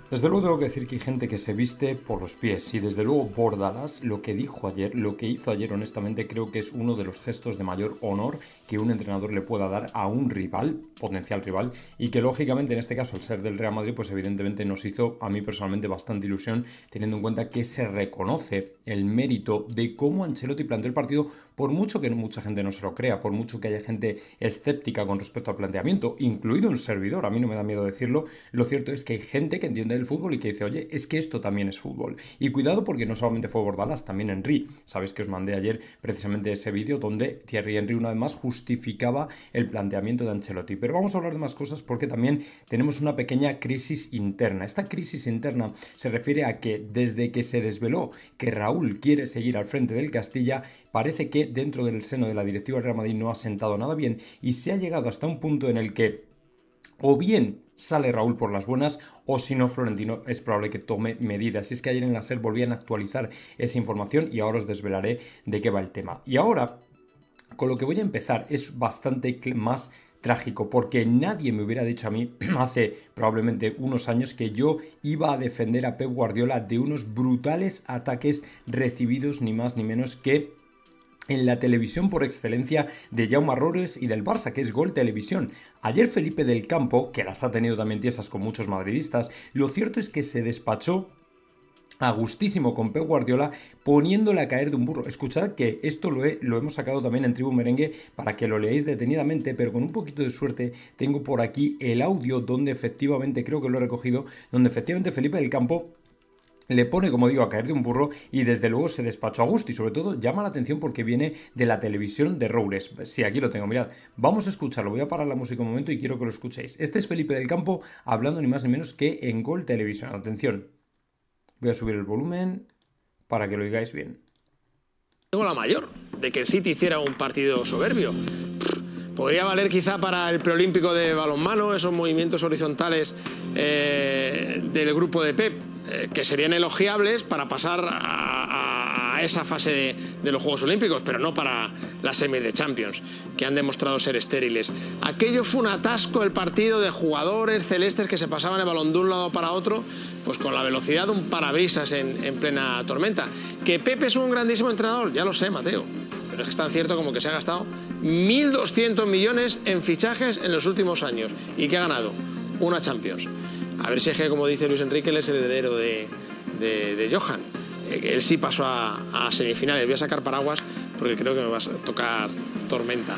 Desde luego tengo que decir que hay gente que se viste por los pies y desde luego Bordalás lo que dijo ayer, lo que hizo ayer honestamente creo que es uno de los gestos de mayor honor que un entrenador le pueda dar a un rival, potencial rival, y que lógicamente en este caso al ser del Real Madrid pues evidentemente nos hizo a mí personalmente bastante ilusión teniendo en cuenta que se reconoce el mérito de cómo Ancelotti planteó el partido por mucho que mucha gente no se lo crea, por mucho que haya gente escéptica con respecto al planteamiento, incluido un servidor, a mí no me da miedo decirlo, lo cierto es que hay gente que entiende del fútbol y que dice, oye, es que esto también es fútbol. Y cuidado porque no solamente fue Bordalás, también Henry. Sabéis que os mandé ayer precisamente ese vídeo donde Thierry Henry una vez más justificaba el planteamiento de Ancelotti. Pero vamos a hablar de más cosas porque también tenemos una pequeña crisis interna. Esta crisis interna se refiere a que desde que se desveló que Raúl quiere seguir al frente del Castilla, parece que dentro del seno de la directiva del Real Madrid no ha sentado nada bien y se ha llegado hasta un punto en el que o bien sale Raúl por las buenas o si no Florentino es probable que tome medidas. Y es que ayer en la SER volvían a actualizar esa información y ahora os desvelaré de qué va el tema. Y ahora, con lo que voy a empezar es bastante más trágico porque nadie me hubiera dicho a mí hace probablemente unos años que yo iba a defender a Pep Guardiola de unos brutales ataques recibidos ni más ni menos que en la televisión por excelencia de Jaume Rores y del Barça, que es Gol Televisión. Ayer Felipe del Campo, que las ha tenido también tiesas con muchos madridistas, lo cierto es que se despachó a gustísimo con Pep Guardiola poniéndole a caer de un burro. Escuchad que esto lo hemos sacado también en Tribu Merengue para que lo leáis detenidamente, pero con un poquito de suerte tengo por aquí el audio donde efectivamente, creo que lo he recogido, donde efectivamente Felipe del Campo le pone, como digo, a caer de un burro y desde luego se despachó a gusto y sobre todo llama la atención porque viene de la televisión de Roures. Sí, aquí lo tengo, mirad. Vamos a escucharlo, voy a parar la música un momento y quiero que lo escuchéis. Este es Felipe del Campo hablando ni más ni menos que en Gol Televisión. Atención, voy a subir el volumen para que lo oigáis bien. Tengo la mayor, de que el City hiciera un partido soberbio. Podría valer quizá para el preolímpico de balonmano, esos movimientos horizontales del grupo de Pep, que serían elogiables para pasar a esa fase de los Juegos Olímpicos, pero no para las semis de Champions, que han demostrado ser estériles. Aquello fue un atasco, el partido de jugadores celestes que se pasaban el balón de un lado para otro, pues con la velocidad de un parabrisas en plena tormenta. Que Pepe es un grandísimo entrenador, ya lo sé, Mateo, pero es que es tan cierto como que se ha gastado 1.200 millones en fichajes en los últimos años y que ha ganado una Champions. A ver si es que, como dice Luis Enrique, él es el heredero de Johan. Él sí pasó a semifinales. Voy a sacar paraguas porque creo que me va a tocar tormenta.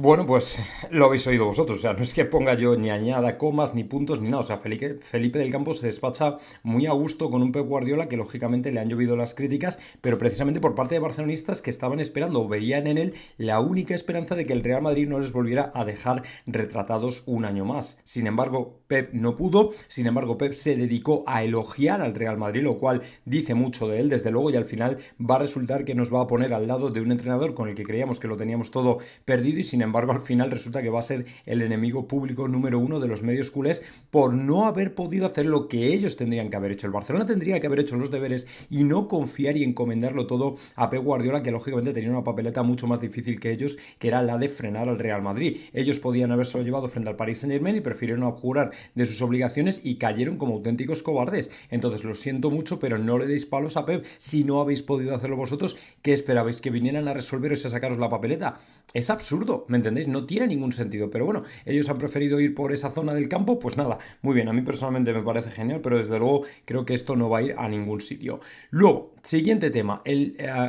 Bueno, pues lo habéis oído vosotros, o sea, no es que ponga yo ni añada comas, ni puntos, ni nada, o sea, Felipe del Campo se despacha muy a gusto con un Pep Guardiola que lógicamente le han llovido las críticas, pero precisamente por parte de barcelonistas que estaban esperando o veían en él la única esperanza de que el Real Madrid no les volviera a dejar retratados un año más. Sin embargo, Pep no pudo, sin embargo, Pep se dedicó a elogiar al Real Madrid, lo cual dice mucho de él, desde luego, y al final va a resultar que nos va a poner al lado de un entrenador con el que creíamos que lo teníamos todo perdido y sin embargo al final resulta que va a ser el enemigo público número uno de los medios culés por no haber podido hacer lo que ellos tendrían que haber hecho. El Barcelona tendría que haber hecho los deberes y no confiar y encomendarlo todo a Pep Guardiola, que lógicamente tenía una papeleta mucho más difícil que ellos, que era la de frenar al Real Madrid. Ellos podían haberse llevado frente al Paris Saint-Germain y prefirieron abjurar de sus obligaciones y cayeron como auténticos cobardes. Entonces lo siento mucho, pero no le deis palos a Pep si no habéis podido hacerlo vosotros. ¿Qué esperabais? ¿Que vinieran a resolveros y a sacaros la papeleta? Es absurdo, ¿me entendéis? No tiene ningún sentido, pero bueno, ellos han preferido ir por esa zona del campo, pues nada, muy bien, a mí personalmente me parece genial, pero desde luego creo que esto no va a ir a ningún sitio. Luego, siguiente tema,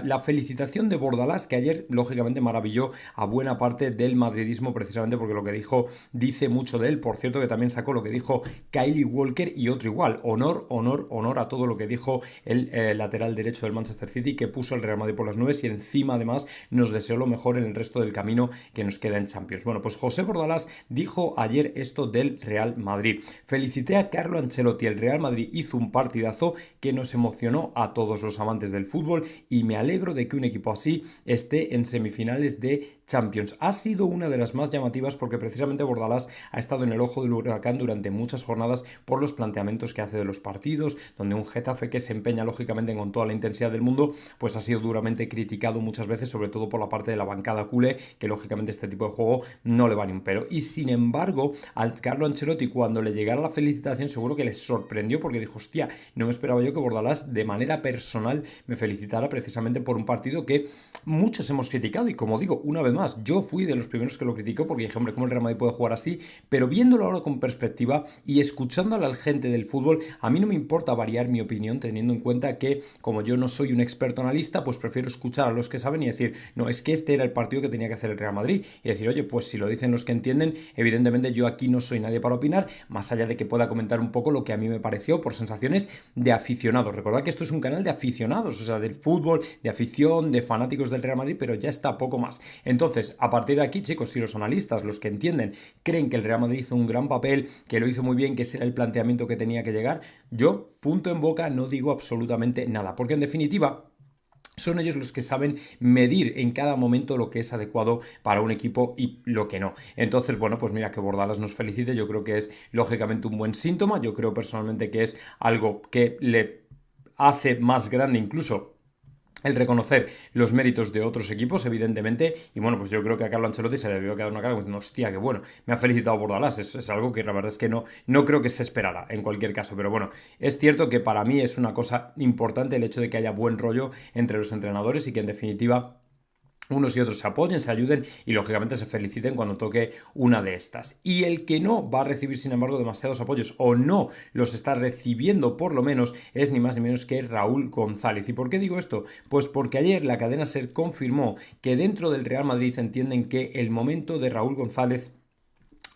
la felicitación de Bordalás, que ayer lógicamente maravilló a buena parte del madridismo precisamente porque lo que dijo dice mucho de él. Por cierto que también sacó lo que dijo Kyle Walker y otro igual, honor, honor, honor a todo lo que dijo el lateral derecho del Manchester City, que puso el Real Madrid por las nubes y encima además nos deseó lo mejor en el resto del camino que nos queda en Champions. Bueno, pues José Bordalás dijo ayer esto del Real Madrid. Felicité a Carlo Ancelotti, el Real Madrid hizo un partidazo que nos emocionó a todos los amantes del fútbol y me alegro de que un equipo así esté en semifinales de Champions. Ha sido una de las más llamativas porque precisamente Bordalás ha estado en el ojo del huracán durante muchas jornadas por los planteamientos que hace de los partidos, donde un Getafe que se empeña lógicamente con toda la intensidad del mundo, pues ha sido duramente criticado muchas veces, sobre todo por la parte de la bancada culé, que lógicamente este tipo de juego no le va ni un pelo. Y sin embargo, al Carlo Ancelotti, cuando le llegara la felicitación, seguro que le sorprendió porque dijo, hostia, no me esperaba yo que Bordalás de manera personal me felicitara precisamente por un partido que muchos hemos criticado. Y como digo, una vez más, yo fui de los primeros que lo criticó porque dije, hombre, ¿cómo el Real Madrid puede jugar así? Pero viéndolo ahora con perspectiva y escuchando a la gente del fútbol, a mí no me importa variar mi opinión teniendo en cuenta que, como yo no soy un experto analista, pues prefiero escuchar a los que saben y decir, no, es que este era el partido que tenía que hacer el Real Madrid. Y decir, oye, pues si lo dicen los que entienden, evidentemente yo aquí no soy nadie para opinar, más allá de que pueda comentar un poco lo que a mí me pareció por sensaciones de aficionados. Recordad que esto es un canal de aficionados, o sea, del fútbol, de afición, de fanáticos del Real Madrid, pero ya está, poco más. Entonces, a partir de aquí, chicos, si los analistas, los que entienden, creen que el Real Madrid hizo un gran papel, que lo hizo muy bien, que ese era el planteamiento que tenía que llegar, yo, punto en boca, no digo absolutamente nada, porque en definitiva son ellos los que saben medir en cada momento lo que es adecuado para un equipo y lo que no. Entonces, bueno, pues mira, que Bordalas nos felicite, yo creo que es lógicamente un buen síntoma, yo creo personalmente que es algo que le hace más grande incluso el reconocer los méritos de otros equipos, evidentemente, y bueno, pues yo creo que a Carlo Ancelotti se le debió quedar una cara diciendo, hostia, qué bueno, me ha felicitado Bordalás, es algo que la verdad es que no creo que se esperara en cualquier caso, pero bueno, es cierto que para mí es una cosa importante el hecho de que haya buen rollo entre los entrenadores y que en definitiva unos y otros se apoyen, se ayuden y lógicamente se feliciten cuando toque una de estas. Y el que no va a recibir, sin embargo, demasiados apoyos o no los está recibiendo por lo menos es ni más ni menos que Raúl González. ¿Y por qué digo esto? Pues porque ayer la cadena SER confirmó que dentro del Real Madrid entienden que el momento de Raúl González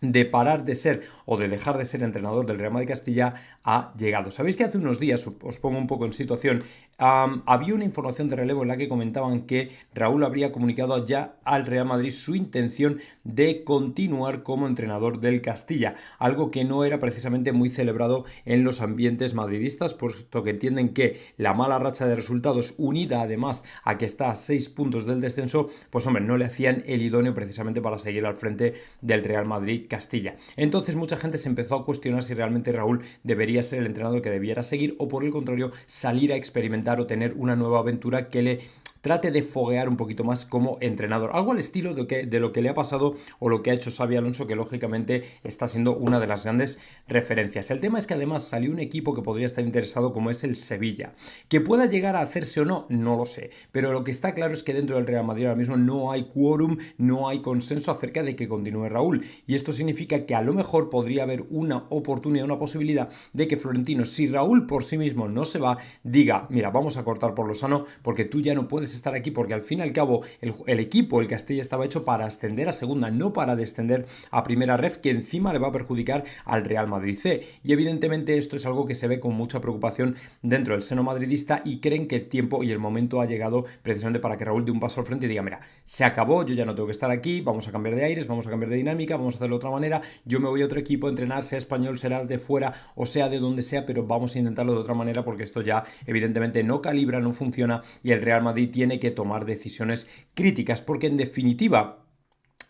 de parar de ser o de dejar de ser entrenador del Real Madrid Castilla ha llegado. Sabéis que hace unos días, os pongo un poco en situación, había una información de relevo en la que comentaban que Raúl habría comunicado ya al Real Madrid su intención de continuar como entrenador del Castilla, algo que no era precisamente muy celebrado en los ambientes madridistas, puesto que entienden que la mala racha de resultados, unida además a que está a 6 puntos del descenso, pues hombre, no le hacían el idóneo precisamente para seguir al frente del Real Madrid Castilla. Entonces mucha gente se empezó a cuestionar si realmente Raúl debería ser el entrenador que debiera seguir o por el contrario salir a experimentar o tener una nueva aventura que le trate de foguear un poquito más como entrenador. Algo al estilo de lo que le ha pasado o lo que ha hecho Xabi Alonso, que lógicamente está siendo una de las grandes referencias. El tema es que además salió un equipo que podría estar interesado como es el Sevilla. Que pueda llegar a hacerse o no, no lo sé. Pero lo que está claro es que dentro del Real Madrid ahora mismo no hay quórum, no hay consenso acerca de que continúe Raúl. Y esto significa que a lo mejor podría haber una oportunidad, una posibilidad de que Florentino, si Raúl por sí mismo no se va, diga, mira, vamos a cortar por lo sano porque tú ya no puedes estar aquí, porque al fin y al cabo el equipo, el Castilla, estaba hecho para ascender a segunda, no para descender a primera ref, que encima le va a perjudicar al Real Madrid C. Y evidentemente esto es algo que se ve con mucha preocupación dentro del seno madridista y creen que el tiempo y el momento ha llegado precisamente para que Raúl dé un paso al frente y diga, mira, se acabó, yo ya no tengo que estar aquí, vamos a cambiar de aires, vamos a cambiar de dinámica, vamos a hacerlo de otra manera, yo me voy a otro equipo a entrenar, sea español, será de fuera o sea de donde sea, pero vamos a intentarlo de otra manera porque esto ya evidentemente no calibra, no funciona y el Real Madrid tiene que tomar decisiones críticas porque en definitiva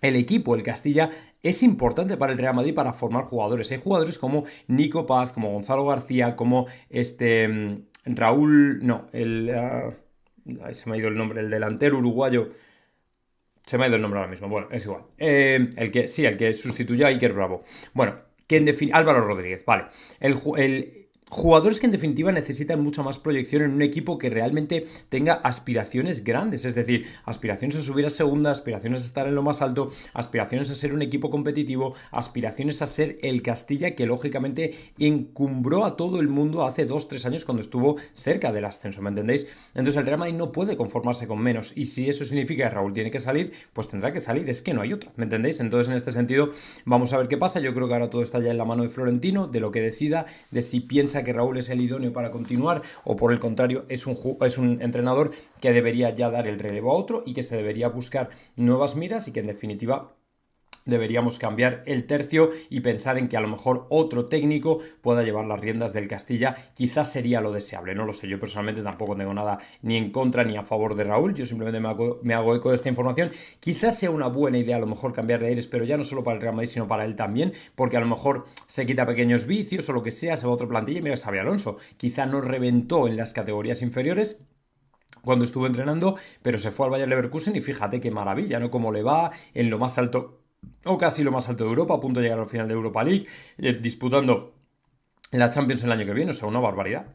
el equipo, el Castilla, es importante para el Real Madrid para formar jugadores. Hay jugadores como Nico Paz, como Gonzalo García, como Raúl, no, se me ha ido el nombre, el delantero uruguayo. Se me ha ido el nombre ahora mismo, bueno, es igual. El que sustituyó a Iker Bravo. Bueno, que en definitiva, Álvaro Rodríguez, vale. Jugadores que en definitiva necesitan mucha más proyección en un equipo que realmente tenga aspiraciones grandes, es decir, aspiraciones a subir a segunda, aspiraciones a estar en lo más alto, aspiraciones a ser un equipo competitivo, aspiraciones a ser el Castilla que lógicamente encumbró a todo el mundo hace 2-3 años cuando estuvo cerca del ascenso, ¿me entendéis? Entonces el Real Madrid no puede conformarse con menos y si eso significa que Raúl tiene que salir, pues tendrá que salir, es que no hay otra, ¿me entendéis? Entonces en este sentido vamos a ver qué pasa, yo creo que ahora todo está ya en la mano de Florentino, de lo que decida, de si piensa que Raúl es el idóneo para continuar o por el contrario es un entrenador que debería ya dar el relevo a otro y que se debería buscar nuevas miras y que en definitiva deberíamos cambiar el tercio y pensar en que a lo mejor otro técnico pueda llevar las riendas del Castilla. Quizás sería lo deseable, no lo sé. Yo personalmente tampoco tengo nada ni en contra ni a favor de Raúl. Yo simplemente me hago eco de esta información. Quizás sea una buena idea a lo mejor cambiar de aires, pero ya no solo para el Real Madrid, sino para él también, porque a lo mejor se quita pequeños vicios o lo que sea, se va a otra plantilla y mira, Xabi Alonso. Quizá no reventó en las categorías inferiores, cuando estuvo entrenando, pero se fue al Bayer Leverkusen y fíjate qué maravilla, ¿no? Cómo le va en lo más alto, o casi lo más alto de Europa, a punto de llegar al final de Europa League, disputando la Champions el año que viene, o sea, una barbaridad.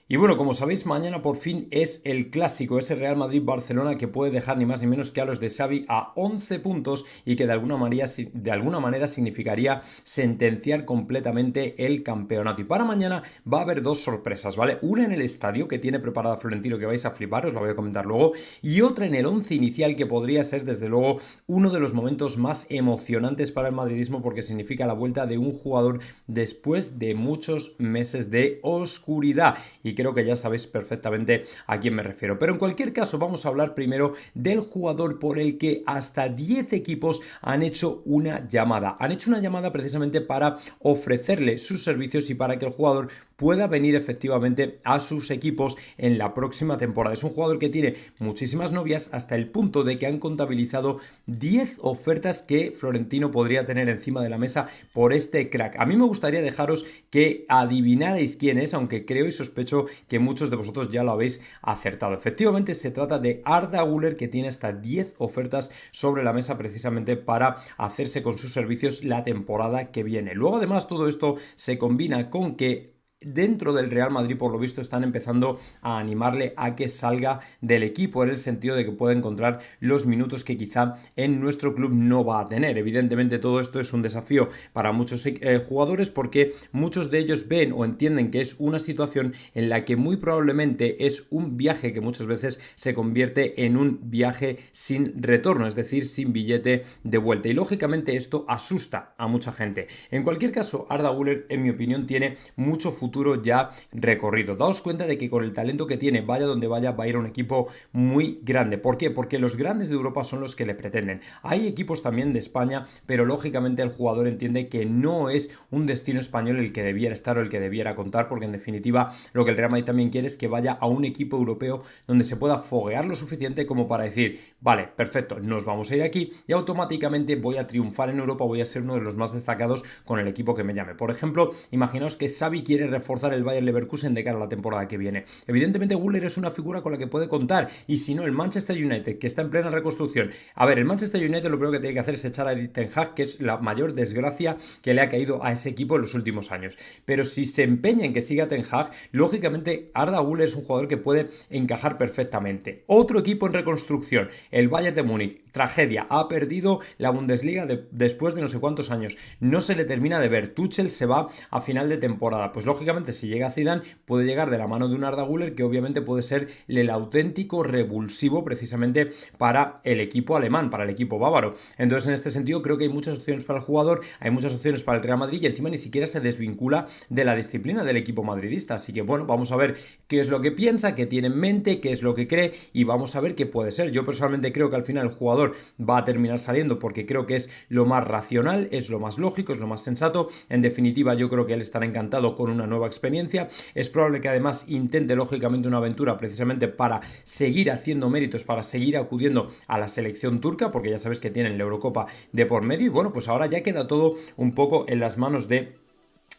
Y bueno, como sabéis, mañana por fin es el clásico, ese Real Madrid-Barcelona que puede dejar ni más ni menos que a los de Xavi a 11 puntos y que de alguna manera significaría sentenciar completamente el campeonato. Y para mañana va a haber dos sorpresas, ¿vale? Una en el estadio que tiene preparada Florentino que vais a flipar, os la voy a comentar luego, y otra en el 11 inicial que podría ser desde luego uno de los momentos más emocionantes para el madridismo porque significa la vuelta de un jugador después de muchos meses de oscuridad. Y creo que ya sabéis perfectamente a quién me refiero. Pero en cualquier caso vamos a hablar primero del jugador por el que hasta 10 equipos han hecho una llamada. Han hecho una llamada precisamente para ofrecerle sus servicios y para que el jugador pueda venir efectivamente a sus equipos en la próxima temporada. Es un jugador que tiene muchísimas novias hasta el punto de que han contabilizado 10 ofertas que Florentino podría tener encima de la mesa por este crack. A mí me gustaría dejaros que adivinarais quién es, aunque creo y sospecho que muchos de vosotros ya lo habéis acertado. Efectivamente se trata de Arda Güler, que tiene hasta 10 ofertas sobre la mesa precisamente para hacerse con sus servicios la temporada que viene. Luego además todo esto se combina con que dentro del Real Madrid, por lo visto, están empezando a animarle a que salga del equipo en el sentido de que pueda encontrar los minutos que quizá en nuestro club no va a tener. Evidentemente todo esto es un desafío para muchos jugadores porque muchos de ellos ven o entienden que es una situación en la que muy probablemente es un viaje que muchas veces se convierte en un viaje sin retorno, es decir, sin billete de vuelta. Y lógicamente esto asusta a mucha gente. En cualquier caso, Arda Güler, en mi opinión, tiene mucho futuro ya recorrido. Daos cuenta de que con el talento que tiene, vaya donde vaya, va a ir a un equipo muy grande. ¿Por qué? Porque los grandes de Europa son los que le pretenden. Hay equipos también de España, pero lógicamente el jugador entiende que no es un destino español el que debiera estar o el que debiera contar, porque en definitiva lo que el Real Madrid también quiere es que vaya a un equipo europeo donde se pueda foguear lo suficiente como para decir, vale, perfecto, nos vamos a ir aquí y automáticamente voy a triunfar en Europa, voy a ser uno de los más destacados con el equipo que me llame. Por ejemplo, imaginaos que Xavi quiere reforzar el Bayer Leverkusen de cara a la temporada que viene. Evidentemente Güler es una figura con la que puede contar, y si no el Manchester United, que está en plena reconstrucción. A ver, el Manchester United lo primero que tiene que hacer es echar a Erik ten Hag, que es la mayor desgracia que le ha caído a ese equipo en los últimos años. Pero si se empeña en que siga ten Hag, lógicamente Arda Güler es un jugador que puede encajar perfectamente. Otro equipo en reconstrucción, el Bayern de Múnich, tragedia, ha perdido la Bundesliga después de no sé cuántos años. No se le termina de ver. Tuchel se va a final de temporada. Pues lógicamente si llega Zidane puede llegar de la mano de un Arda Güler que obviamente puede ser el auténtico revulsivo precisamente para el equipo alemán, para el equipo bávaro. Entonces en este sentido creo que hay muchas opciones para el jugador, hay muchas opciones para el Real Madrid y encima ni siquiera se desvincula de la disciplina del equipo madridista. Así que bueno, vamos a ver qué es lo que piensa, qué tiene en mente, qué es lo que cree y vamos a ver qué puede ser. Yo personalmente creo que al final el jugador va a terminar saliendo porque creo que es lo más racional, es lo más lógico, es lo más sensato. En definitiva yo creo que él estará encantado con una nueva experiencia. Es probable que además intente lógicamente una aventura precisamente para seguir haciendo méritos, para seguir acudiendo a la selección turca, porque ya sabes que tienen la Eurocopa de por medio y bueno, pues ahora ya queda todo un poco en las manos de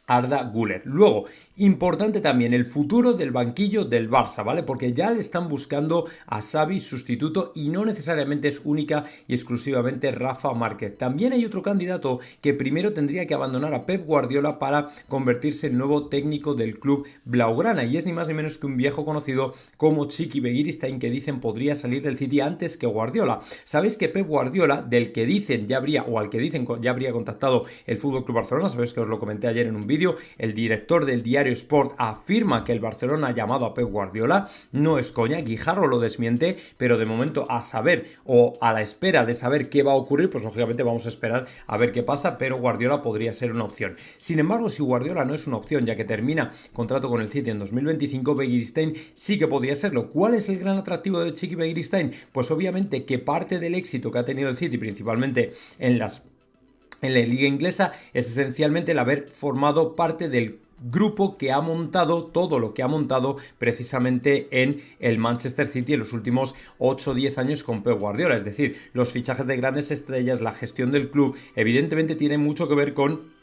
Arda Güler. Luego, importante también el futuro del banquillo del Barça, ¿vale? Porque ya le están buscando a Xavi sustituto y no necesariamente es única y exclusivamente Rafa Márquez. También hay otro candidato que primero tendría que abandonar a Pep Guardiola para convertirse en nuevo técnico del club blaugrana y es ni más ni menos que un viejo conocido como Txiki Begiristain, que dicen podría salir del City antes que Guardiola. Sabéis que Pep Guardiola, del que dicen ya habría, o al que dicen ya habría contactado el FC Barcelona, sabéis que os lo comenté ayer en un vídeo, el director del diario Sport afirma que el Barcelona ha llamado a Pep Guardiola, no es coña, Guijarro lo desmiente, pero de momento a saber o a la espera de saber qué va a ocurrir, pues lógicamente vamos a esperar a ver qué pasa, pero Guardiola podría ser una opción. Sin embargo, si Guardiola no es una opción, ya que termina contrato con el City en 2025, Begiristain sí que podría serlo. ¿Cuál es el gran atractivo de Txiki Begiristain? Pues obviamente que parte del éxito que ha tenido el City, principalmente en la liga inglesa, es esencialmente el haber formado parte del grupo que ha montado todo lo que ha montado precisamente en el Manchester City en los últimos 8 o 10 años con Pep Guardiola. Es decir, los fichajes de grandes estrellas, la gestión del club, evidentemente tiene mucho que ver con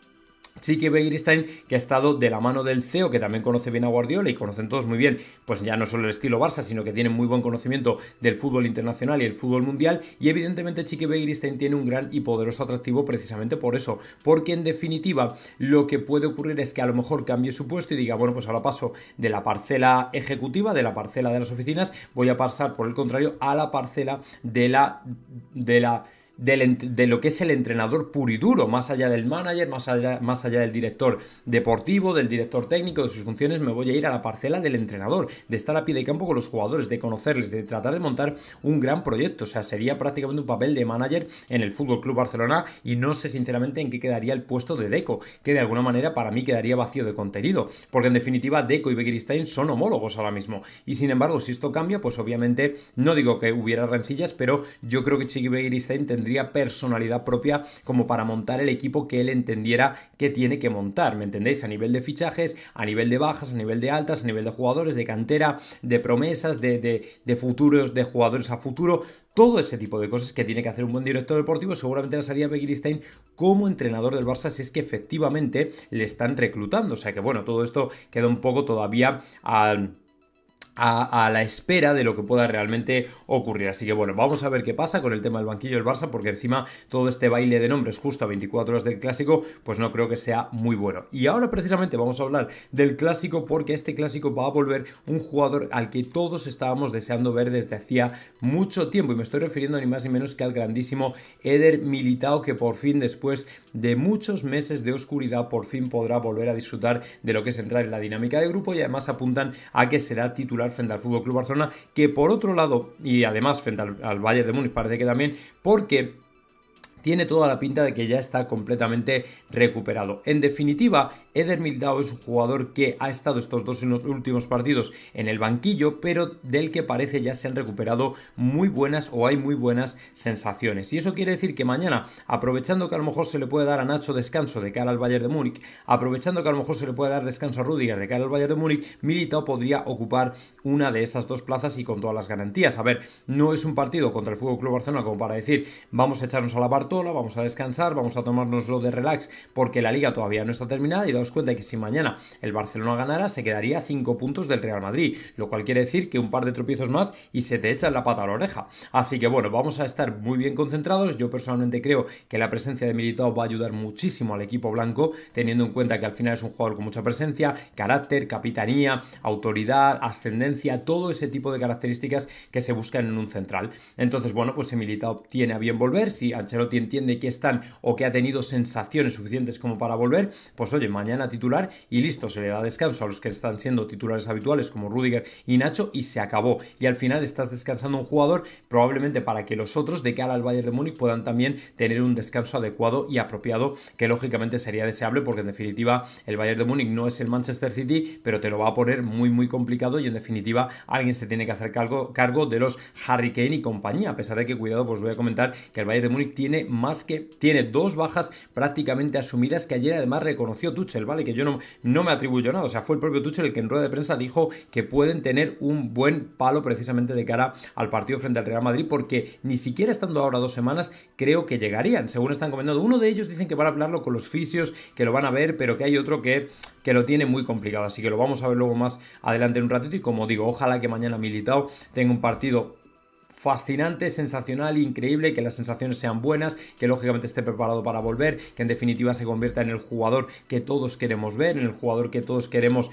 Chiqui Begiristain, que ha estado de la mano del CEO, que también conoce bien a Guardiola y conocen todos muy bien, pues ya no solo el estilo Barça, sino que tienen muy buen conocimiento del fútbol internacional y el fútbol mundial, y evidentemente Chiqui Begiristain tiene un gran y poderoso atractivo precisamente por eso, porque en definitiva lo que puede ocurrir es que a lo mejor cambie su puesto y diga, bueno, pues ahora paso de la parcela ejecutiva, de la parcela de las oficinas, voy a pasar por el contrario a la parcela de lo que es el entrenador puro y duro, más allá del manager, más allá del director deportivo, del director técnico, de sus funciones, me voy a ir a la parcela del entrenador, de estar a pie de campo con los jugadores, de conocerles, de tratar de montar un gran proyecto. O sea, sería prácticamente un papel de manager en el FC Barcelona, y no sé sinceramente en qué quedaría el puesto de Deco, que de alguna manera para mí quedaría vacío de contenido, porque en definitiva Deco y Begiristain son homólogos ahora mismo, y sin embargo si esto cambia, pues obviamente no digo que hubiera rencillas, pero yo creo que Chiqui Begiristain tendría personalidad propia como para montar el equipo que él entendiera que tiene que montar, ¿me entendéis? A nivel de fichajes, a nivel de bajas, a nivel de altas, a nivel de jugadores, de cantera, de promesas, de futuros, de jugadores a futuro, todo ese tipo de cosas que tiene que hacer un buen director deportivo. Seguramente las haría Begiristain como entrenador del Barça, si es que efectivamente le están reclutando. O sea que bueno, todo esto queda un poco todavía a la espera de lo que pueda realmente ocurrir. Así que bueno, vamos a ver qué pasa con el tema del banquillo del Barça, porque encima todo este baile de nombres justo a 24 horas del Clásico, pues no creo que sea muy bueno. Y ahora precisamente vamos a hablar del Clásico, porque este Clásico va a volver un jugador al que todos estábamos deseando ver desde hacía mucho tiempo, y me estoy refiriendo ni más ni menos que al grandísimo Eder Militao, que por fin, después de muchos meses de oscuridad, por fin podrá volver a disfrutar de lo que es entrar en la dinámica de grupo, y además apuntan a que será titular frente al FC Barcelona, que por otro lado, y además frente al Bayern de Múnich parece que también, porque tiene toda la pinta de que ya está completamente recuperado. En definitiva, Eder Militao es un jugador que ha estado estos dos últimos partidos en el banquillo, pero del que parece ya se han recuperado muy buenas, o hay muy buenas sensaciones. Y eso quiere decir que mañana, aprovechando que a lo mejor se le puede dar a Nacho descanso de cara al Bayern de Múnich, aprovechando que a lo mejor se le puede dar descanso a Rüdiger de cara al Bayern de Múnich, Militao podría ocupar una de esas dos plazas y con todas las garantías. A ver, no es un partido contra el FC Barcelona como para decir, vamos a echarnos a la parte, vamos a descansar, vamos a tomárnoslo de relax porque la liga todavía no está terminada, y daos cuenta que si mañana el Barcelona ganara se quedaría a 5 puntos del Real Madrid, lo cual quiere decir que un par de tropiezos más y se te echa la pata a la oreja. Así que bueno, vamos a estar muy bien concentrados. Yo personalmente creo que la presencia de Militao va a ayudar muchísimo al equipo blanco, teniendo en cuenta que al final es un jugador con mucha presencia, carácter, capitanía, autoridad, ascendencia, todo ese tipo de características que se buscan en un central. Entonces bueno, pues si Militao tiene a bien volver, si Ancelotti entiende que están o que ha tenido sensaciones suficientes como para volver, pues oye, mañana titular y listo, se le da descanso a los que están siendo titulares habituales como Rüdiger y Nacho, y se acabó. Y al final estás descansando un jugador probablemente para que los otros de cara al Bayern de Múnich puedan también tener un descanso adecuado y apropiado, que lógicamente sería deseable, porque en definitiva el Bayern de Múnich no es el Manchester City, pero te lo va a poner muy muy complicado, y en definitiva alguien se tiene que hacer cargo de los Harry Kane y compañía, a pesar de que, cuidado, pues voy a comentar que el Bayern de Múnich tiene dos bajas prácticamente asumidas, que ayer además reconoció Tuchel, ¿vale? Que yo no me atribuyo nada, o sea, fue el propio Tuchel el que en rueda de prensa dijo que pueden tener un buen palo precisamente de cara al partido frente al Real Madrid, porque ni siquiera estando ahora 2 semanas creo que llegarían, según están comentando. Uno de ellos dicen que van a hablarlo con los fisios, que lo van a ver, pero que hay otro que lo tiene muy complicado, así que lo vamos a ver luego más adelante en un ratito. Y como digo, ojalá que mañana Militao tenga un partido fascinante, sensacional, increíble, que las sensaciones sean buenas, que lógicamente esté preparado para volver, que en definitiva se convierta en el jugador que todos queremos ver, en el jugador que todos queremos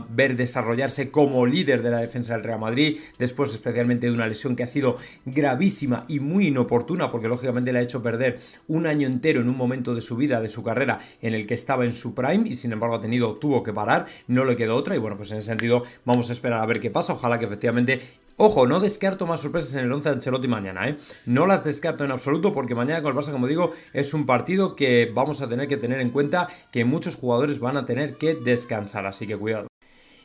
ver desarrollarse como líder de la defensa del Real Madrid, después especialmente de una lesión que ha sido gravísima y muy inoportuna, porque lógicamente le ha hecho perder un año entero en un momento de su vida, de su carrera, en el que estaba en su prime, y sin embargo tuvo que parar, no le quedó otra. Y bueno, pues en ese sentido vamos a esperar a ver qué pasa. Ojalá que efectivamente, ojo, no descarto más sorpresas en el 11 de Ancelotti mañana, no las descarto en absoluto, porque mañana con el Barça, como digo, es un partido que vamos a tener que tener en cuenta que muchos jugadores van a tener que descansar, así que cuidado.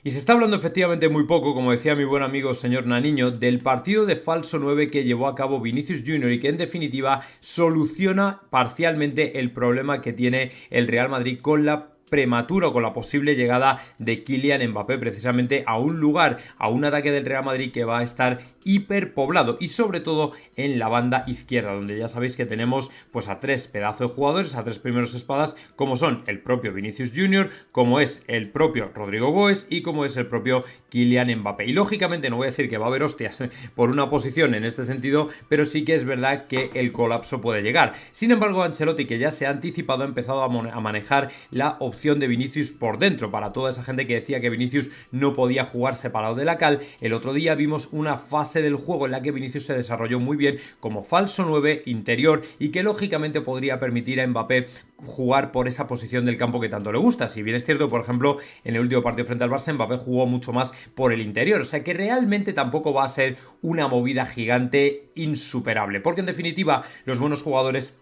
Y se está hablando efectivamente muy poco, como decía mi buen amigo señor Naniño, del partido de falso 9 que llevó a cabo Vinicius Junior, y que en definitiva soluciona parcialmente el problema que tiene el Real Madrid con la prematuro con la posible llegada de Kylian Mbappé precisamente a un lugar, a un ataque del Real Madrid que va a estar hiperpoblado y sobre todo en la banda izquierda, donde ya sabéis que tenemos pues a 3 pedazos de jugadores, a 3 primeros espadas, como son el propio Vinicius Junior, como es el propio Rodrigo Goes y como es el propio Kylian Mbappé. Y lógicamente no voy a decir que va a haber hostias por una posición en este sentido, pero sí que es verdad que el colapso puede llegar. Sin embargo, Ancelotti, que ya se ha anticipado, ha empezado a manejar la opción de Vinicius por dentro. Para toda esa gente que decía que Vinicius no podía jugar separado de la cal, el otro día vimos una fase del juego en la que Vinicius se desarrolló muy bien como falso 9 interior y que lógicamente podría permitir a Mbappé jugar por esa posición del campo que tanto le gusta. Si bien es cierto, por ejemplo, en el último partido frente al Barça, Mbappé jugó mucho más por el interior, o sea que realmente tampoco va a ser una movida gigante insuperable, porque en definitiva los buenos jugadores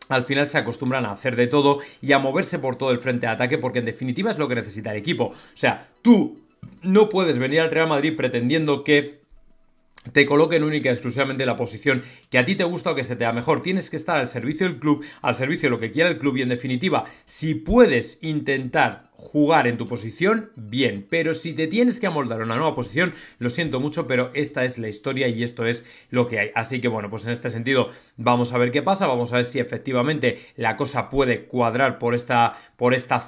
al final se acostumbran a hacer de todo y a moverse por todo el frente de ataque, porque en definitiva es lo que necesita el equipo. O sea, tú no puedes venir al Real Madrid pretendiendo que te coloquen única y exclusivamente en la posición que a ti te gusta o que se te da mejor. Tienes que estar al servicio del club, al servicio de lo que quiera el club y en definitiva, si puedes intentar jugar en tu posición, bien, pero si te tienes que amoldar a una nueva posición, lo siento mucho, pero esta es la historia y esto es lo que hay. Así que bueno, pues en este sentido vamos a ver qué pasa, vamos a ver si efectivamente la cosa puede cuadrar por esta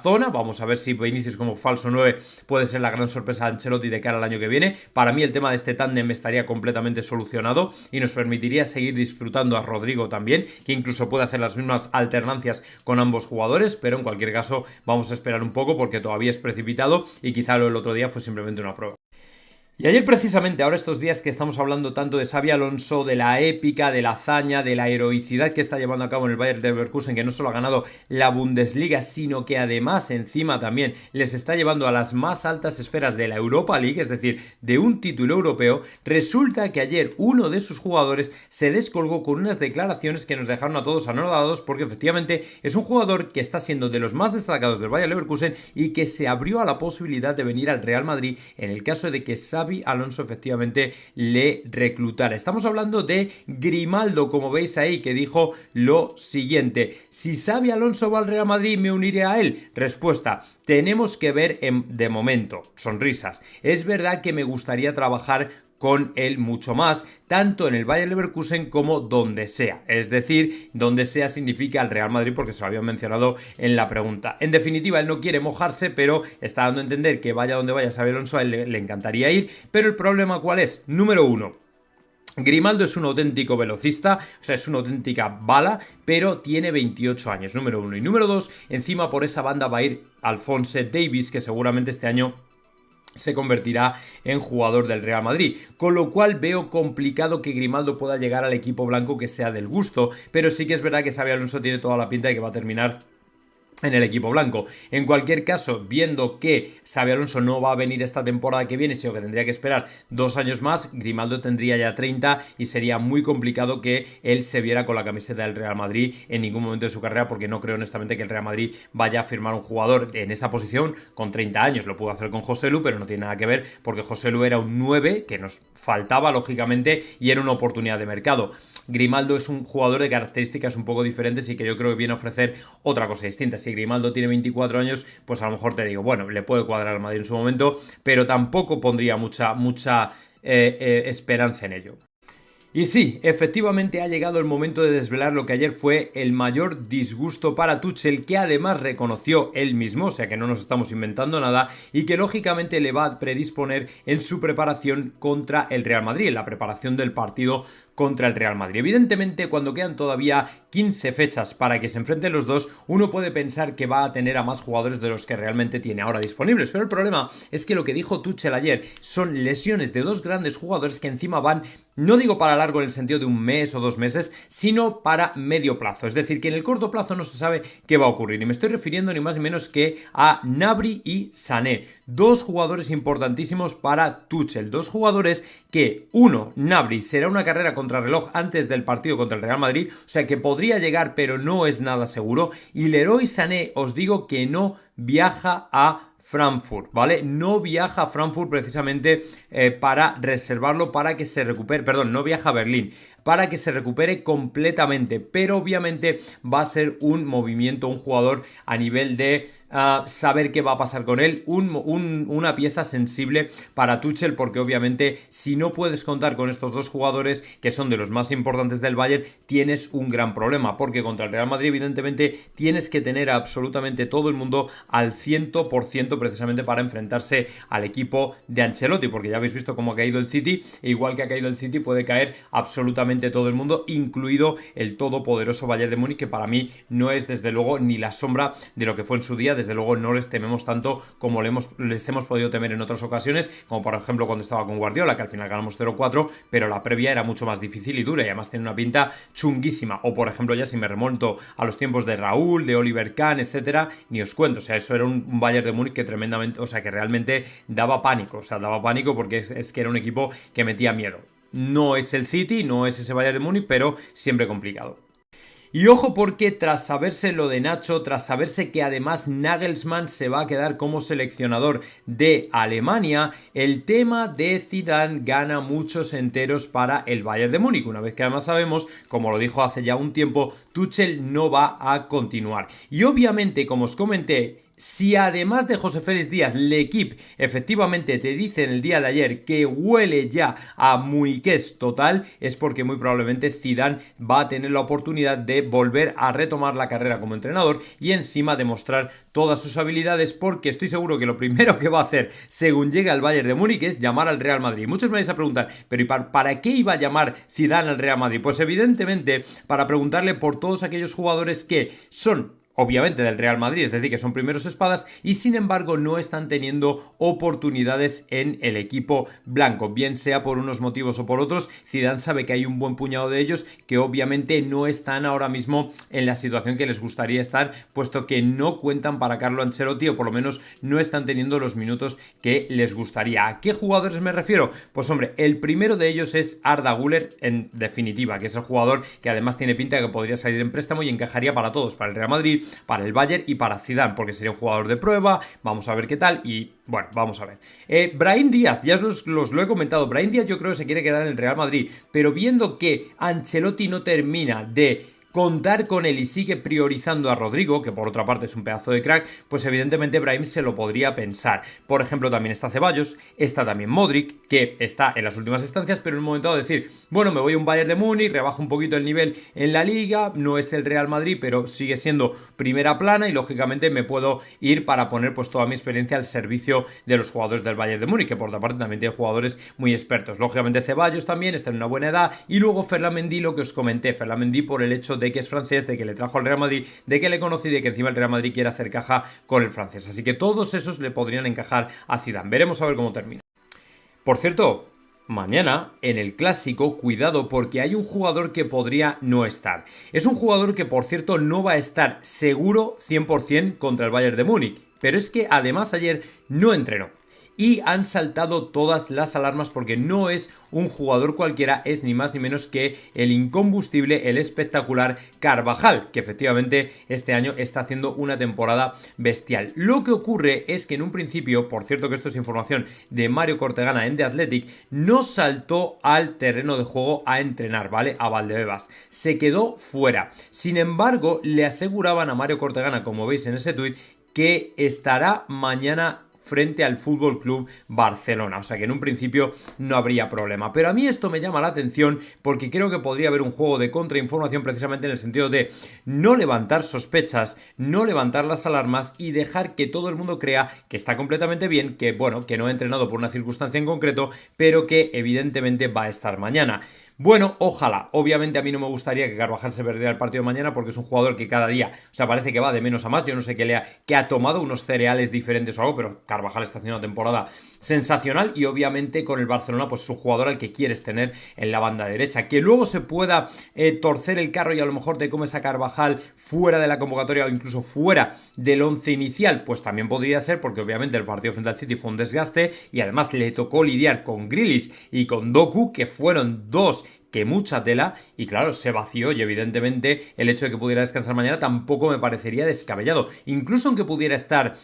zona, vamos a ver si Vinicius como falso 9 puede ser la gran sorpresa de Ancelotti de cara al año que viene. Para mí el tema de este tándem estaría completamente solucionado y nos permitiría seguir disfrutando a Rodrigo también, que incluso puede hacer las mismas alternancias con ambos jugadores, pero en cualquier caso vamos a esperar un poco porque todavía es precipitado y quizá lo del otro día fue simplemente una prueba. Y ayer precisamente, ahora estos días que estamos hablando tanto de Xabi Alonso, de la épica, de la hazaña, de la heroicidad que está llevando a cabo en el Bayer Leverkusen, que no solo ha ganado la Bundesliga, sino que además encima también les está llevando a las más altas esferas de la Europa League, es decir, de un título europeo, resulta que ayer uno de sus jugadores se descolgó con unas declaraciones que nos dejaron a todos anonadados, porque efectivamente es un jugador que está siendo de los más destacados del Bayer Leverkusen y que se abrió a la posibilidad de venir al Real Madrid en el caso de que Xabi Alonso efectivamente le reclutara. Estamos hablando de Grimaldo, como veis ahí, que dijo lo siguiente: si Xabi Alonso va al Real Madrid, me uniré a él. Respuesta: tenemos que ver de momento. Sonrisas. Es verdad que me gustaría trabajar con él mucho más, tanto en el Bayer Leverkusen como donde sea. Es decir, donde sea significa el Real Madrid, porque se lo habían mencionado en la pregunta. En definitiva, él no quiere mojarse, pero está dando a entender que vaya donde vaya Xabi Alonso, a él le encantaría ir. Pero el problema, ¿cuál es? Número 1. Grimaldo es un auténtico velocista, o sea, es una auténtica bala, pero tiene 28 años, número 1. Y número 2, encima por esa banda va a ir Alphonse Davies, que seguramente este año se convertirá en jugador del Real Madrid, con lo cual veo complicado que Grimaldo pueda llegar al equipo blanco que sea del gusto, pero sí que es verdad que Xabi Alonso tiene toda la pinta de que va a terminar en el equipo blanco. En cualquier caso, viendo que Xabi Alonso no va a venir esta temporada que viene, sino que tendría que esperar 2 años más, Grimaldo tendría ya 30 y sería muy complicado que él se viera con la camiseta del Real Madrid en ningún momento de su carrera, porque no creo honestamente que el Real Madrid vaya a firmar un jugador en esa posición con 30 años. Lo pudo hacer con Joselu, pero no tiene nada que ver, porque Joselu era un 9 que nos faltaba lógicamente y era una oportunidad de mercado. Grimaldo es un jugador de características un poco diferentes y que yo creo que viene a ofrecer otra cosa distinta. Si Grimaldo tiene 24 años, pues a lo mejor te digo, bueno, le puede cuadrar al Madrid en su momento, pero tampoco pondría mucha esperanza en ello. Y sí, efectivamente ha llegado el momento de desvelar lo que ayer fue el mayor disgusto para Tuchel, que además reconoció él mismo, o sea que no nos estamos inventando nada, y que lógicamente le va a predisponer en su preparación contra el Real Madrid, en la preparación del partido contra el Real Madrid. Evidentemente, cuando quedan todavía 15 fechas para que se enfrenten los dos, uno puede pensar que va a tener a más jugadores de los que realmente tiene ahora disponibles, pero el problema es que lo que dijo Tuchel ayer son lesiones de 2 grandes jugadores que encima van, no digo para largo en el sentido de 1 mes o 2 meses, sino para medio plazo, es decir, que en el corto plazo no se sabe qué va a ocurrir, y me estoy refiriendo ni más ni menos que a Gnabry y Sané, 2 jugadores importantísimos para Tuchel, 2 jugadores que, uno, Gnabry será una carrera contrarreloj antes del partido contra el Real Madrid, o sea que podría llegar pero no es nada seguro, y Leroy Sané os digo que no viaja a Frankfurt, ¿vale? No viaja a Frankfurt precisamente para reservarlo para que se recupere, perdón, no viaja a Berlín para que se recupere completamente, pero obviamente va a ser un movimiento, un jugador a nivel de saber qué va a pasar con él, una pieza sensible para Tuchel, porque obviamente si no puedes contar con estos dos jugadores que son de los más importantes del Bayern, tienes un gran problema, porque contra el Real Madrid evidentemente tienes que tener a absolutamente todo el mundo al 100% precisamente para enfrentarse al equipo de Ancelotti, porque ya habéis visto cómo ha caído el City, e igual que ha caído el City puede caer absolutamente todo el mundo, incluido el todopoderoso Bayern de Múnich, que para mí no es desde luego ni la sombra de lo que fue en su día. Desde luego no les tememos tanto como les hemos podido temer en otras ocasiones, como por ejemplo cuando estaba con Guardiola, que al final ganamos 0-4, pero la previa era mucho más difícil y dura, y además tiene una pinta chunguísima. O por ejemplo, ya si me remonto a los tiempos de Raúl, de Oliver Kahn, etcétera, ni os cuento. O sea, eso era un Bayern de Múnich que tremendamente, o sea, que realmente daba pánico. O sea, daba pánico porque es que era un equipo que metía miedo. No es el City, no es ese Bayern de Múnich, pero siempre complicado. Y ojo, porque tras saberse lo de Nacho, tras saberse que además Nagelsmann se va a quedar como seleccionador de Alemania, el tema de Zidane gana muchos enteros para el Bayern de Múnich. Una vez que además sabemos, como lo dijo hace ya un tiempo, Tuchel no va a continuar. Y obviamente, como os comenté, si además de José Félix Díaz, L'Equipe efectivamente te dice en el día de ayer que huele ya a muniqués total, es porque muy probablemente Zidane va a tener la oportunidad de volver a retomar la carrera como entrenador y encima demostrar todas sus habilidades, porque estoy seguro que lo primero que va a hacer según llegue al Bayern de Múnich es llamar al Real Madrid. Muchos me vais a preguntar, pero ¿y para qué iba a llamar Zidane al Real Madrid? Pues evidentemente para preguntarle por todos aquellos jugadores que son obviamente del Real Madrid, es decir, que son primeros espadas y sin embargo no están teniendo oportunidades en el equipo blanco, bien sea por unos motivos o por otros. Zidane sabe que hay un buen puñado de ellos que obviamente no están ahora mismo en la situación que les gustaría estar, puesto que no cuentan para Carlo Ancelotti, o por lo menos no están teniendo los minutos que les gustaría. ¿A qué jugadores me refiero? Pues hombre, el primero de ellos es Arda Güler, en definitiva, que es el jugador que además tiene pinta de que podría salir en préstamo y encajaría para todos, para el Real Madrid, para el Bayern y para Zidane, porque sería un jugador de prueba. Vamos a ver qué tal y bueno, vamos a ver. Brahim Díaz, ya os lo he comentado. Brahim Díaz yo creo que se quiere quedar en el Real Madrid, pero viendo que Ancelotti no termina de contar con él y sigue priorizando a Rodrigo, que por otra parte es un pedazo de crack, pues evidentemente Brahim se lo podría pensar. Por ejemplo, también está Ceballos, está también Modric, que está en las últimas instancias, pero en un momento dado decir, bueno, me voy a un Bayern de Múnich, rebajo un poquito el nivel en la Liga, no es el Real Madrid, pero sigue siendo primera plana y lógicamente me puedo ir para poner pues toda mi experiencia al servicio de los jugadores del Bayern de Múnich, que por otra parte también tiene jugadores muy expertos. Lógicamente Ceballos también está en una buena edad, y luego Ferland Mendy, lo que os comenté, Ferland Mendy por el hecho de que es francés, de que le trajo al Real Madrid, de que le conoce y de que encima el Real Madrid quiere hacer caja con el francés. Así que todos esos le podrían encajar a Zidane. Veremos a ver cómo termina. Por cierto, mañana en el Clásico, cuidado porque hay un jugador que podría no estar. Es un jugador que por cierto no va a estar seguro 100% contra el Bayern de Múnich, pero es que además ayer no entrenó. Y han saltado todas las alarmas porque no es un jugador cualquiera, es ni más ni menos que el incombustible, el espectacular Carvajal, que efectivamente este año está haciendo una temporada bestial. Lo que ocurre es que en un principio, por cierto que esto es información de Mario Cortegana en The Athletic, no saltó al terreno de juego a entrenar, ¿vale? A Valdebebas. Se quedó fuera. Sin embargo, le aseguraban a Mario Cortegana, como veis en ese tuit, que estará mañana frente al Fútbol Club Barcelona, o sea que en un principio no habría problema. Pero a mí esto me llama la atención porque creo que podría haber un juego de contrainformación precisamente en el sentido de no levantar sospechas, no levantar las alarmas y dejar que todo el mundo crea que está completamente bien, que bueno, que no ha entrenado por una circunstancia en concreto, pero que evidentemente va a estar mañana. Bueno, ojalá. Obviamente a mí no me gustaría que Carvajal se perdiera el partido de mañana porque es un jugador que cada día, o sea, parece que va de menos a más. Yo no sé que ha tomado unos cereales diferentes o algo, pero Carvajal está haciendo una temporada sensacional y obviamente con el Barcelona pues es un jugador al que quieres tener en la banda derecha. Que luego se pueda torcer el carro y a lo mejor te comes a Carvajal fuera de la convocatoria o incluso fuera del once inicial, pues también podría ser, porque obviamente el partido frente al City fue un desgaste y además le tocó lidiar con Grealish y con Doku, que fueron dos que mucha tela, y claro, se vació, y evidentemente el hecho de que pudiera descansar mañana tampoco me parecería descabellado. Incluso aunque pudiera estar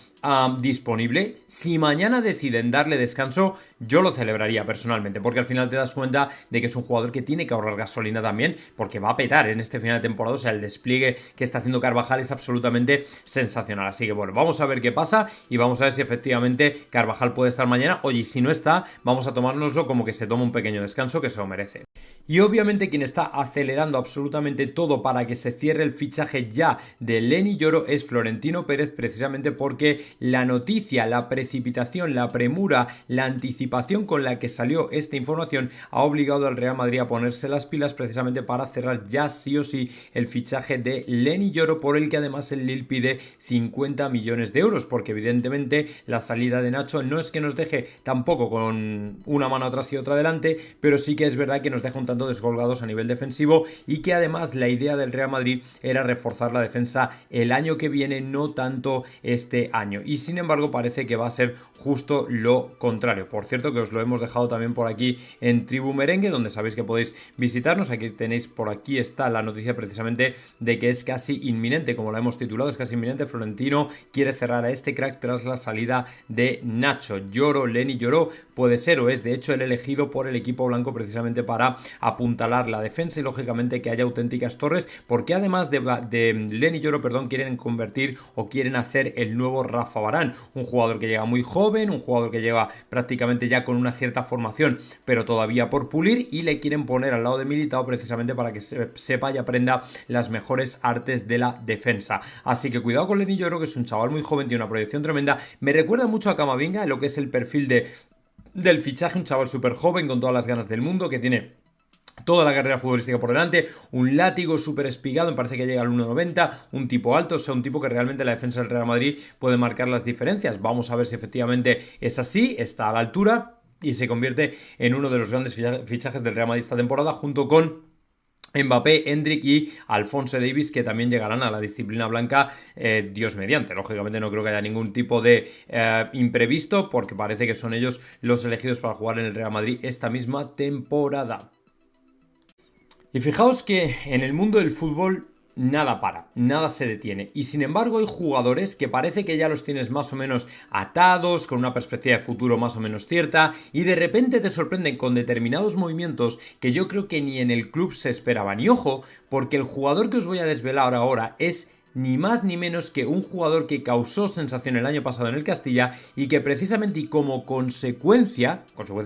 disponible, si mañana deciden darle descanso, yo lo celebraría personalmente, porque al final te das cuenta de que es un jugador que tiene que ahorrar gasolina también, porque va a petar en este final de temporada. O sea, el despliegue que está haciendo Carvajal es absolutamente sensacional. Así que bueno, vamos a ver qué pasa y vamos a ver si efectivamente Carvajal puede estar mañana. Oye, y si no está, vamos a tomárnoslo como que se toma un pequeño descanso, que se lo merece. Y obviamente quien está acelerando absolutamente todo para que se cierre el fichaje ya de Leny Yoro es Florentino Pérez, precisamente porque la noticia, la precipitación, la premura, la anticipación con la que salió esta información ha obligado al Real Madrid a ponerse las pilas precisamente para cerrar ya sí o sí el fichaje de Leny Yoro, por el que además el Lille pide 50 millones de euros, porque evidentemente la salida de Nacho no es que nos deje tampoco con una mano atrás y otra adelante, pero sí que es verdad que nos deja un tanto descolgados a nivel defensivo, y que además la idea del Real Madrid era reforzar la defensa el año que viene, no tanto este año, y sin embargo parece que va a ser justo lo contrario. Por cierto, que os lo hemos dejado también por aquí en Tribu Merengue, donde sabéis que podéis visitarnos. Aquí tenéis, por aquí está la noticia precisamente de que es casi inminente, como la hemos titulado, es casi inminente. Florentino quiere cerrar a este crack tras la salida de Nacho. Leny Yoro puede ser, o es de hecho el elegido por el equipo blanco precisamente para apuntalar la defensa y lógicamente que haya auténticas torres, porque además de Leny Yoro, quieren convertir o quieren hacer el nuevo Rafa Varane, un jugador que llega muy joven, un jugador que llega prácticamente ya con una cierta formación, pero todavía por pulir, y le quieren poner al lado de Militao precisamente para que sepa y aprenda las mejores artes de la defensa. Así que cuidado con Leny Yoro, que es un chaval muy joven, tiene una proyección tremenda. Me recuerda mucho a Camavinga en lo que es el perfil del fichaje, un chaval súper joven con todas las ganas del mundo, que tiene toda la carrera futbolística por delante, un látigo súper espigado, me parece que llega al 1,90, un tipo alto, o sea, un tipo que realmente la defensa del Real Madrid puede marcar las diferencias. Vamos a ver si efectivamente es así, está a la altura y se convierte en uno de los grandes fichajes del Real Madrid esta temporada, junto con Mbappé, Endrick y Alphonso Davies, que también llegarán a la disciplina blanca, Dios mediante. Lógicamente no creo que haya ningún tipo de imprevisto, porque parece que son ellos los elegidos para jugar en el Real Madrid esta misma temporada. Y fijaos que en el mundo del fútbol nada para, nada se detiene, y sin embargo hay jugadores que parece que ya los tienes más o menos atados, con una perspectiva de futuro más o menos cierta, y de repente te sorprenden con determinados movimientos que yo creo que ni en el club se esperaban. Y ojo, porque el jugador que os voy a desvelar ahora es ni más ni menos que un jugador que causó sensación el año pasado en el Castilla, y que precisamente y como consecuencia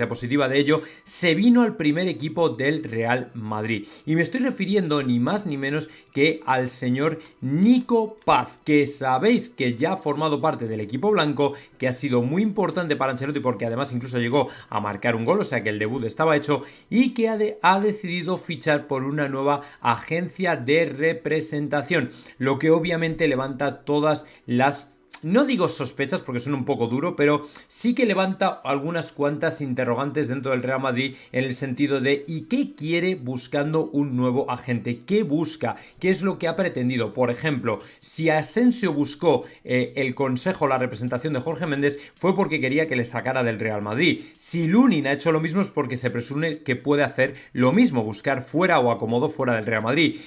positiva de ello, se vino al primer equipo del Real Madrid. Y me estoy refiriendo ni más ni menos que al señor Nico Paz, que sabéis que ya ha formado parte del equipo blanco, que ha sido muy importante para Ancelotti, porque además incluso llegó a marcar un gol, o sea que el debut estaba hecho, y que ha decidido fichar por una nueva agencia de representación, lo que obviamente levanta todas las, no digo sospechas porque suena un poco duro, pero sí que levanta algunas cuantas interrogantes dentro del Real Madrid, en el sentido de ¿y qué quiere buscando un nuevo agente? ¿Qué busca? ¿Qué es lo que ha pretendido? Por ejemplo, si Asensio buscó el consejo, la representación de Jorge Méndez, fue porque quería que le sacara del Real Madrid. Si Lunin ha hecho lo mismo, es porque se presume que puede hacer lo mismo, buscar fuera o acomodo fuera del Real Madrid.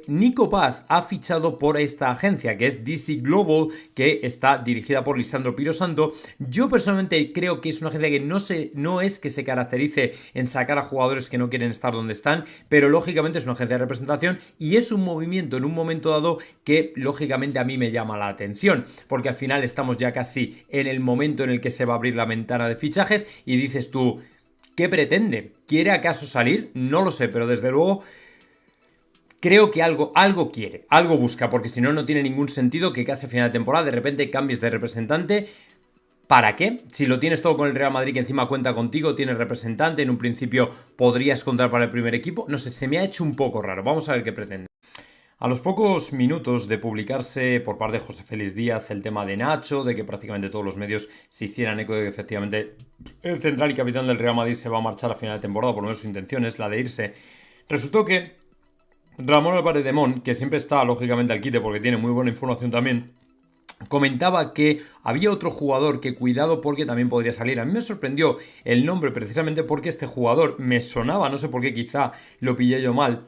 Nico Paz ha fichado por esta agencia, que es DC Global, que está dirigida por Lisandro Pirosanto. Yo personalmente creo que es una agencia que no es que se caracterice en sacar a jugadores que no quieren estar donde están, pero lógicamente es una agencia de representación, y es un movimiento en un momento dado que lógicamente a mí me llama la atención, porque al final estamos ya casi en el momento en el que se va a abrir la ventana de fichajes, y dices tú, ¿qué pretende? ¿Quiere acaso salir? No lo sé, pero desde luego creo que algo quiere, algo busca, porque si no, no tiene ningún sentido que casi a final de temporada de repente cambies de representante. ¿Para qué? Si lo tienes todo con el Real Madrid, que encima cuenta contigo, tienes representante, en un principio podrías contar para el primer equipo. No sé, se me ha hecho un poco raro. Vamos a ver qué pretende. A los pocos minutos de publicarse por parte de José Félix Díaz el tema de Nacho, de que prácticamente todos los medios se hicieran eco de que efectivamente el central y capitán del Real Madrid se va a marchar a final de temporada, por lo menos su intención es la de irse, resultó que Ramón Álvarez de Mon, que siempre está lógicamente al quite porque tiene muy buena información también, comentaba que había otro jugador que cuidado porque también podría salir. A mí me sorprendió el nombre precisamente porque este jugador me sonaba, no sé por qué, quizá lo pillé yo mal.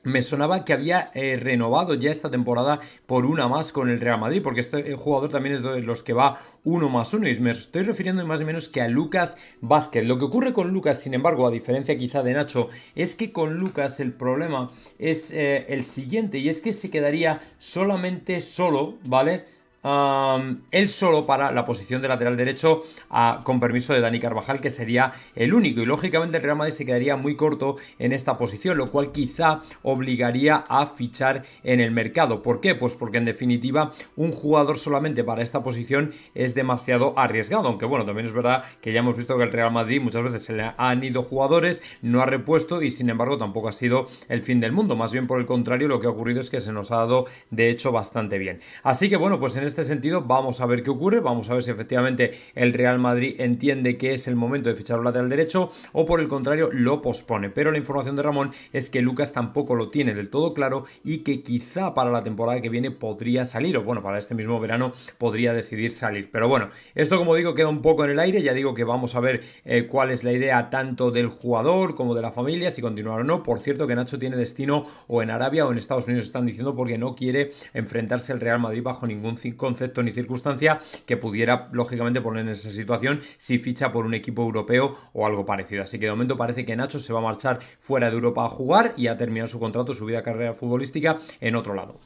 Me sonaba que había renovado ya esta temporada por una más con el Real Madrid, porque este jugador también es de los que va 1+1, y me estoy refiriendo más o menos que a Lucas Vázquez. Lo que ocurre con Lucas, sin embargo, a diferencia quizá de Nacho, es que con Lucas el problema es el siguiente, y es que se quedaría solamente solo, ¿vale? Él solo para la posición de lateral derecho, con permiso de Dani Carvajal, que sería el único, y lógicamente el Real Madrid se quedaría muy corto en esta posición, lo cual quizá obligaría a fichar en el mercado. ¿Por qué? Pues porque en definitiva un jugador solamente para esta posición es demasiado arriesgado, aunque bueno, también es verdad que ya hemos visto que el Real Madrid muchas veces se le han ido jugadores, no ha repuesto, y sin embargo tampoco ha sido el fin del mundo, más bien por el contrario, lo que ha ocurrido es que se nos ha dado de hecho bastante bien. Así que bueno, pues en este sentido vamos a ver qué ocurre, vamos a ver si efectivamente el Real Madrid entiende que es el momento de fichar un lateral derecho o por el contrario lo pospone. Pero la información de Ramón es que Lucas tampoco lo tiene del todo claro y que quizá para la temporada que viene podría salir, o bueno, para este mismo verano podría decidir salir. Pero bueno, esto como digo queda un poco en el aire, ya digo que vamos a ver cuál es la idea tanto del jugador como de la familia, si continuar o no. Por cierto que Nacho tiene destino o en Arabia o en Estados Unidos, están diciendo, porque no quiere enfrentarse al Real Madrid bajo ningún concepto ni circunstancia que pudiera lógicamente poner en esa situación si ficha por un equipo europeo o algo parecido. Así que de momento parece que Nacho se va a marchar fuera de Europa a jugar y a terminar su contrato, su vida carrera futbolística en otro lado.